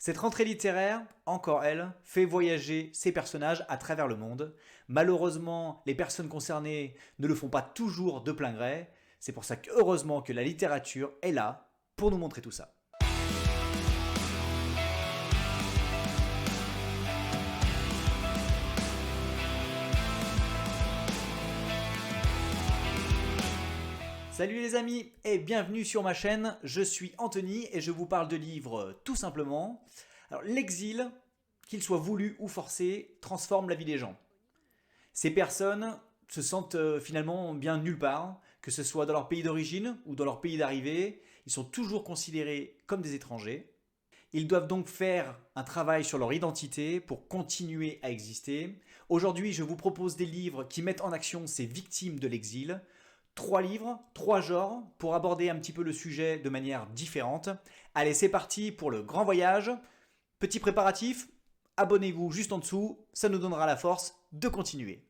Cette rentrée littéraire, encore elle, fait voyager ses personnages à travers le monde. Malheureusement, les personnes concernées ne le font pas toujours de plein gré. C'est pour ça que heureusement que la littérature est là pour nous montrer tout ça. Salut les amis et bienvenue sur ma chaîne, je suis Anthony et je vous parle de livres tout simplement. Alors l'exil, qu'il soit voulu ou forcé, transforme la vie des gens. Ces personnes se sentent finalement bien nulle part, que ce soit dans leur pays d'origine ou dans leur pays d'arrivée, ils sont toujours considérés comme des étrangers. Ils doivent donc faire un travail sur leur identité pour continuer à exister. Aujourd'hui, je vous propose des livres qui mettent en action ces victimes de l'exil. 3 livres, 3 genres, pour aborder un petit peu le sujet de manière différente. Allez, c'est parti pour le grand voyage. Petit préparatif, abonnez-vous juste en dessous, ça nous donnera la force de continuer.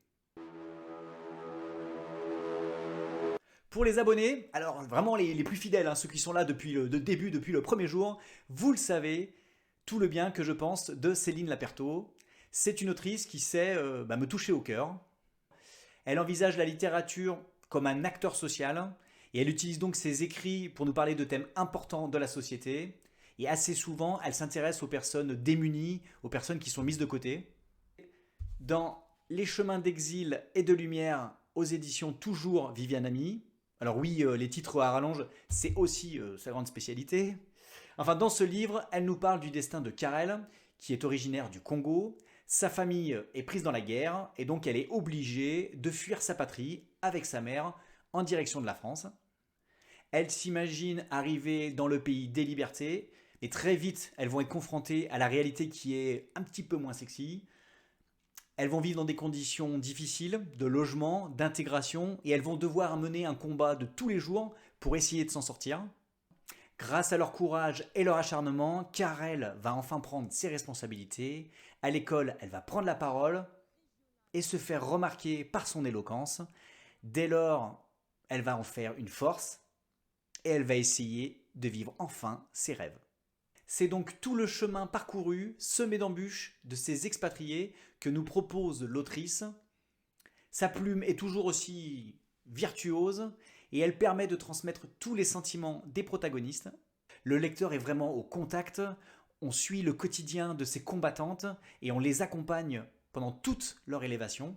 Pour les abonnés, alors vraiment les plus fidèles, ceux qui sont là depuis le début, depuis le premier jour, vous le savez, tout le bien que je pense de Céline Lapertau. C'est une autrice qui sait me toucher au cœur. Elle envisage la littérature comme un acteur social, et elle utilise donc ses écrits pour nous parler de thèmes importants de la société, et assez souvent, elle s'intéresse aux personnes démunies, aux personnes qui sont mises de côté. Dans Les chemins d'exil et de lumière, aux éditions toujours Viviane Ami, alors oui, les titres à rallonge, c'est aussi sa grande spécialité. Enfin, dans ce livre, elle nous parle du destin de Karel, qui est originaire du Congo. Sa famille est prise dans la guerre et donc elle est obligée de fuir sa patrie avec sa mère en direction de la France. Elle s'imagine arriver dans le pays des libertés et très vite elles vont être confrontées à la réalité qui est un petit peu moins sexy. Elles vont vivre dans des conditions difficiles, de logement, d'intégration et elles vont devoir mener un combat de tous les jours pour essayer de s'en sortir. Grâce à leur courage et leur acharnement, Karel va enfin prendre ses responsabilités. À l'école, elle va prendre la parole et se faire remarquer par son éloquence. Dès lors, elle va en faire une force et elle va essayer de vivre enfin ses rêves. C'est donc tout le chemin parcouru, semé d'embûches, de ces expatriés que nous propose l'autrice. Sa plume est toujours aussi virtuose et elle permet de transmettre tous les sentiments des protagonistes. Le lecteur est vraiment au contact, on suit le quotidien de ces combattantes et on les accompagne pendant toute leur élévation.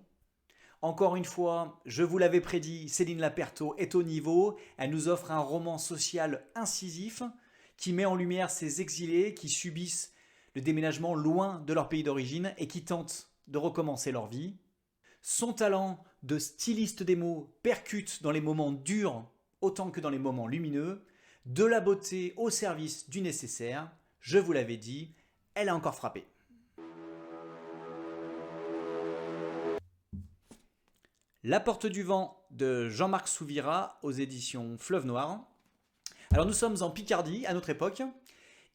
Encore une fois, je vous l'avais prédit, Céline Lapertau est au niveau, elle nous offre un roman social incisif qui met en lumière ces exilés qui subissent le déménagement loin de leur pays d'origine et qui tentent de recommencer leur vie. Son talent de styliste des mots percute dans les moments durs autant que dans les moments lumineux, de la beauté au service du nécessaire, je vous l'avais dit, elle a encore frappé. La porte du vent de Jean-Marc Souvira aux éditions Fleuve Noir. Alors nous sommes en Picardie à notre époque.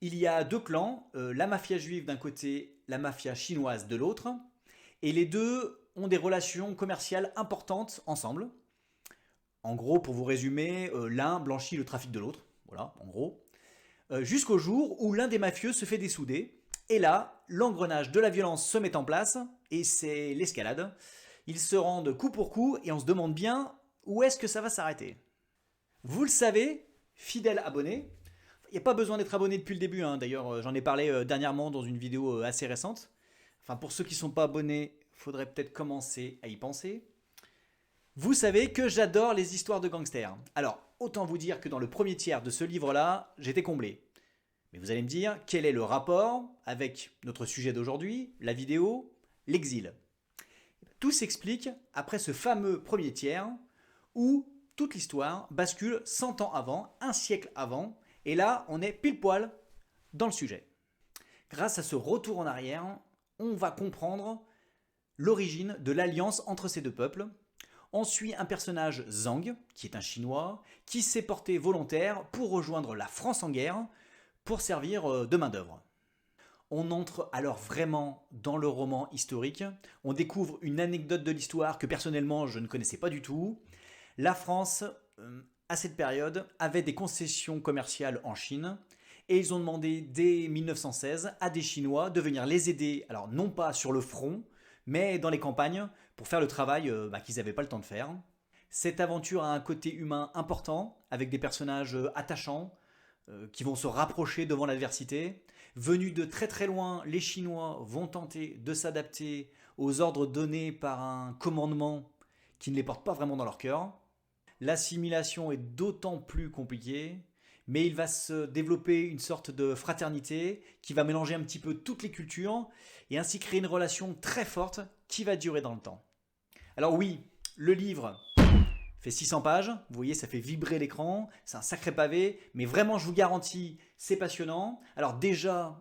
Il y a 2 clans, la mafia juive d'un côté, la mafia chinoise de l'autre. Et les deux ont des relations commerciales importantes ensemble. En gros, pour vous résumer, l'un blanchit le trafic de l'autre. Voilà, en gros. Jusqu'au jour où l'un des mafieux se fait dessouder. Et là, l'engrenage de la violence se met en place et c'est l'escalade. Ils se rendent coup pour coup et on se demande bien où est-ce que ça va s'arrêter. Vous le savez, fidèles abonnés, il n'y a pas besoin d'être abonné depuis le début, d'ailleurs j'en ai parlé dernièrement dans une vidéo assez récente. Enfin pour ceux qui ne sont pas abonnés, il faudrait peut-être commencer à y penser. Vous savez que j'adore les histoires de gangsters. Alors, autant vous dire que dans le premier tiers de ce livre-là, j'étais comblé. Mais vous allez me dire, quel est le rapport avec notre sujet d'aujourd'hui, la vidéo, l'exil? Tout s'explique après ce fameux premier tiers où toute l'histoire bascule 100 ans avant, un siècle avant, et là, on est pile poil dans le sujet. Grâce à ce retour en arrière, on va comprendre l'origine de l'alliance entre ces deux peuples. On suit un personnage Zhang, qui est un Chinois, qui s'est porté volontaire pour rejoindre la France en guerre, pour servir de main-d'œuvre. On entre alors vraiment dans le roman historique. On découvre une anecdote de l'histoire que personnellement je ne connaissais pas du tout. La France, à cette période, avait des concessions commerciales en Chine Et ils ont demandé dès 1916 à des Chinois de venir les aider, alors non pas sur le front, mais dans les campagnes, pour faire le travail qu'ils n'avaient pas le temps de faire. Cette aventure a un côté humain important, avec des personnages attachants, qui vont se rapprocher devant l'adversité. Venus de très très loin, les Chinois vont tenter de s'adapter aux ordres donnés par un commandement qui ne les porte pas vraiment dans leur cœur. L'assimilation est d'autant plus compliquée, mais il va se développer une sorte de fraternité qui va mélanger un petit peu toutes les cultures et ainsi créer une relation très forte qui va durer dans le temps. Alors oui, le livre fait 600 pages, vous voyez, ça fait vibrer l'écran, c'est un sacré pavé, mais vraiment, je vous garantis, c'est passionnant. Alors déjà,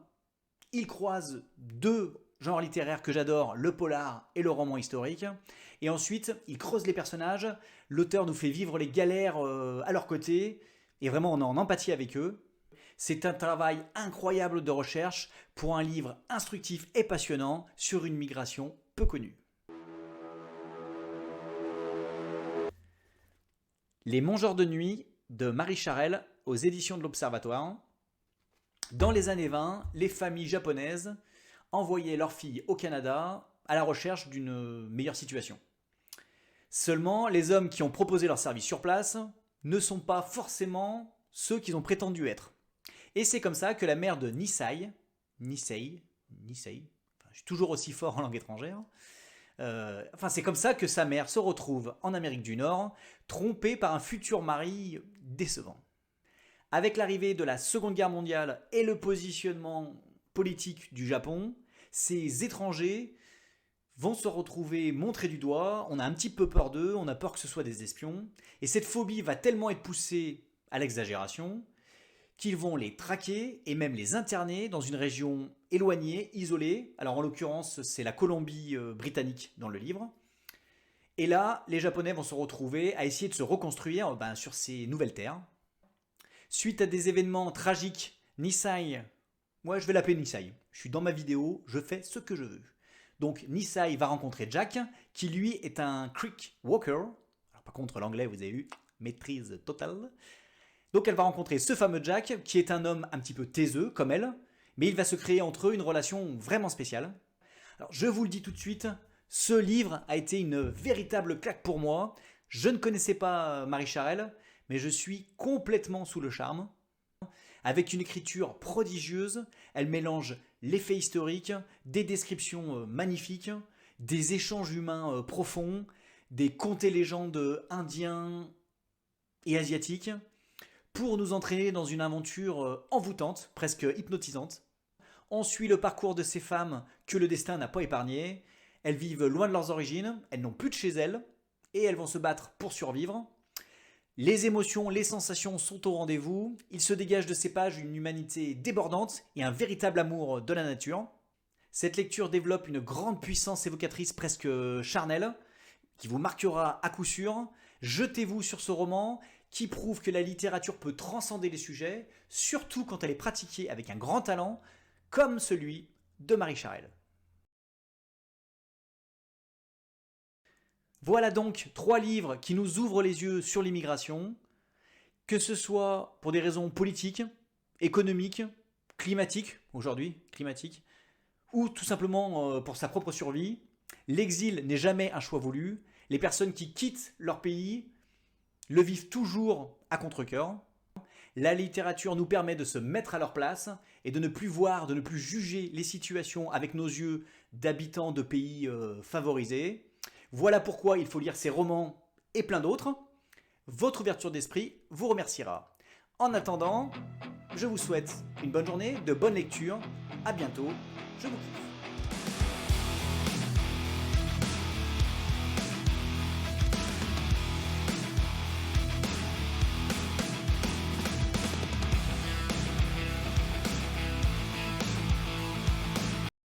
il croise deux genres littéraires que j'adore, le polar et le roman historique. Et ensuite, il creuse les personnages, l'auteur nous fait vivre les galères à leur côté, et vraiment, on est en empathie avec eux. C'est un travail incroyable de recherche pour un livre instructif et passionnant sur une migration peu connue. Les Mangeurs de nuit de Marie Charelle aux éditions de l'Observatoire. Dans les années 20, les familles japonaises envoyaient leurs filles au Canada à la recherche d'une meilleure situation. Seulement, les hommes qui ont proposé leur service sur place ne sont pas forcément ceux qu'ils ont prétendu être. Et c'est comme ça que la mère de Nisei, je suis toujours aussi fort en langue étrangère, c'est comme ça que sa mère se retrouve en Amérique du Nord, trompée par un futur mari décevant. Avec l'arrivée de la Seconde Guerre mondiale et le positionnement politique du Japon, ces étrangers vont se retrouver montrés du doigt, on a un petit peu peur d'eux, on a peur que ce soit des espions, et cette phobie va tellement être poussée à l'exagération qu'ils vont les traquer et même les interner dans une région éloignée, isolée. Alors en l'occurrence, c'est la Colombie-Britannique dans le livre. Et là, les Japonais vont se retrouver à essayer de se reconstruire sur ces nouvelles terres. Suite à des événements tragiques, Nisei, moi je vais l'appeler Nisei, je suis dans ma vidéo, je fais ce que je veux. Donc Nisei va rencontrer Jack, qui lui est un creek walker. Alors, par contre, l'anglais, vous avez eu maîtrise totale. Donc elle va rencontrer ce fameux Jack, qui est un homme un petit peu taiseux, comme elle, mais il va se créer entre eux une relation vraiment spéciale. Alors je vous le dis tout de suite, ce livre a été une véritable claque pour moi. Je ne connaissais pas Marie Charelle, mais je suis complètement sous le charme. Avec une écriture prodigieuse, elle mélange les faits historiques, des descriptions magnifiques, des échanges humains profonds, des contes et légendes indiens et asiatiques, pour nous entraîner dans une aventure envoûtante, presque hypnotisante. On suit le parcours de ces femmes que le destin n'a pas épargnées. Elles vivent loin de leurs origines, elles n'ont plus de chez elles, et elles vont se battre pour survivre. Les émotions, les sensations sont au rendez-vous. Il se dégage de ces pages une humanité débordante et un véritable amour de la nature. Cette lecture développe une grande puissance évocatrice presque charnelle, qui vous marquera à coup sûr. Jetez-vous sur ce roman qui prouve que la littérature peut transcender les sujets, surtout quand elle est pratiquée avec un grand talent, comme celui de Marie Charelle. Voilà donc 3 livres qui nous ouvrent les yeux sur l'immigration, que ce soit pour des raisons politiques, économiques, climatiques, aujourd'hui, ou tout simplement pour sa propre survie. L'exil n'est jamais un choix voulu. Les personnes qui quittent leur pays le vivent toujours à contre-cœur. La littérature nous permet de se mettre à leur place et de ne plus voir, de ne plus juger les situations avec nos yeux d'habitants de pays favorisés. Voilà pourquoi il faut lire ces romans et plein d'autres. Votre ouverture d'esprit vous remerciera. En attendant, je vous souhaite une bonne journée, de bonnes lectures. À bientôt. Je vous kiffe.